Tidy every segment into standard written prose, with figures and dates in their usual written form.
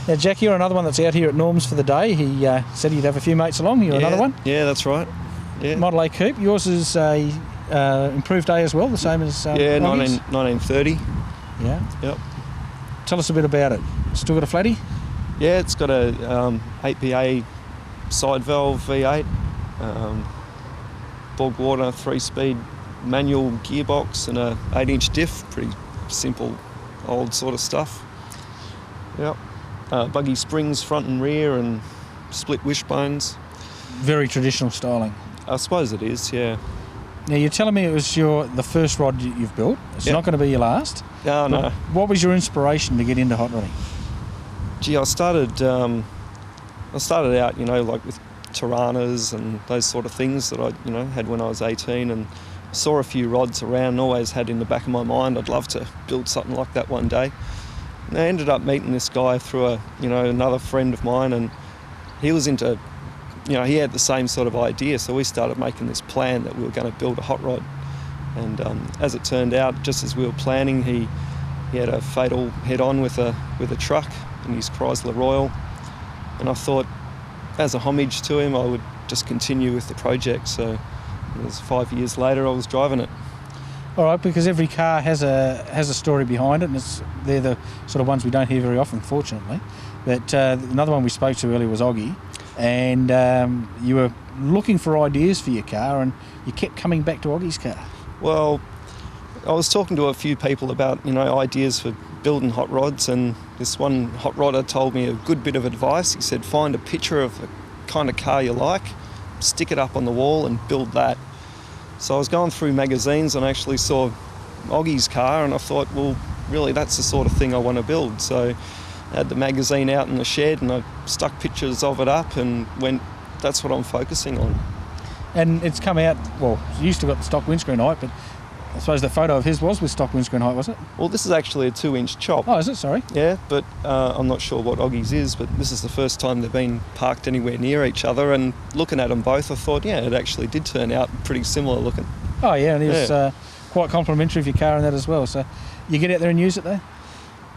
Now, Jack, you're another one that's out here at Norm's for the day. He said he'd have a few mates along. You're another one? Yeah, that's right. Yeah. Model A coupe. Yours is a improved A as well, the same as yeah, 1930. Yeah. Yep. Tell us a bit about it. Still got a flatty? Yeah, it's got a 8PA side valve V8, bogged water 3-speed manual gearbox and a 8-inch diff. Pretty simple, old sort of stuff. Yep. Buggy springs front and rear and split wishbones. Very traditional styling. I suppose it is, yeah. Now, you're telling me it was the first rod you've built. It's not going to be your last. No, no. What was your inspiration to get into hot rodding? Gee, I started out, like with Tiranas and those sort of things that I, had when I was 18, and saw a few rods around and always had in the back of my mind I'd love to build something like that one day. And I ended up meeting this guy through another friend of mine, and he was into, he had the same sort of idea, so we started making this plan that we were going to build a hot rod. And as it turned out, just as we were planning, he had a fatal head-on with a truck in his Chrysler Royal, and I thought, as a homage to him, I would just continue with the project. So it was 5 years later I was driving it. All right, because every car has a story behind it, and they're the sort of ones we don't hear very often, fortunately. But another one we spoke to earlier was Oggy, and you were looking for ideas for your car, and you kept coming back to Oggy's car. Well, I was talking to a few people about ideas for building hot rods, and this one hot rodder told me a good bit of advice. He said, find a picture of the kind of car you like, stick it up on the wall and build that. So I was going through magazines and I actually saw Oggy's car, and I thought, well, really that's the sort of thing I want to build. So I had the magazine out in the shed and I stuck pictures of it up and went, that's what I'm focusing on. And it's come out, well, you used to got the stock windscreen height, but I suppose the photo of his was with stock windscreen height, was it? Well, this is actually a 2-inch chop. Oh, is it? Sorry. Yeah, but I'm not sure what Oggy's is, but this is the first time they've been parked anywhere near each other, and looking at them both, I thought, yeah, it actually did turn out pretty similar looking. Oh, yeah, and he was quite complimentary of your car and that as well. So you get out there and use it, though?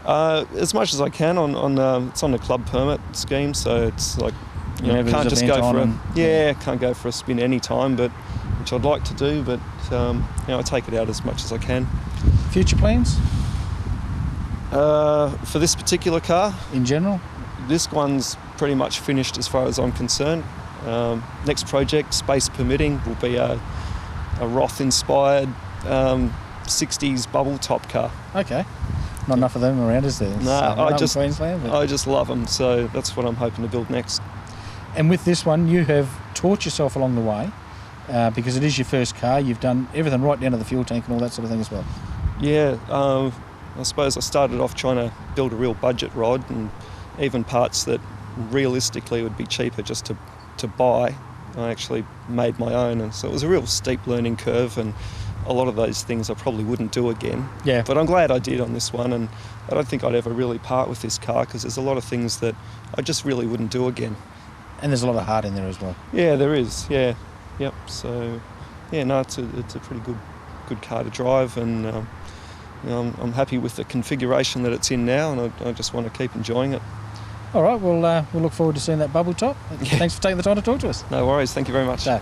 As much as I can. It's on a club permit scheme, so it's like, can't just go for can't go for a spin any time, but which I'd like to do, but I take it out as much as I can. Future plans? For this particular car? In general? This one's pretty much finished as far as I'm concerned. Next project, space permitting, will be a Roth-inspired 60s bubble top car. Okay. Not enough of them around, is there? No, I just love them, so that's what I'm hoping to build next. And with this one, you have taught yourself along the way, because it is your first car. You've done everything right down to the fuel tank and all that sort of thing as well. Yeah, I suppose I started off trying to build a real budget rod, and even parts that realistically would be cheaper just to buy, I actually made my own. And so it was a real steep learning curve, and a lot of those things I probably wouldn't do again. Yeah. But I'm glad I did on this one, and I don't think I'd ever really part with this car, because there's a lot of things that I just really wouldn't do again. And there's a lot of heart in there as well. Yeah, there is. Yeah, yep. So, yeah, no, it's a pretty good car to drive, and I'm happy with the configuration that it's in now, and I just want to keep enjoying it. All right. Well, we'll look forward to seeing that bubble top. Yeah. Thanks for taking the time to talk to us. No worries. Thank you very much. So.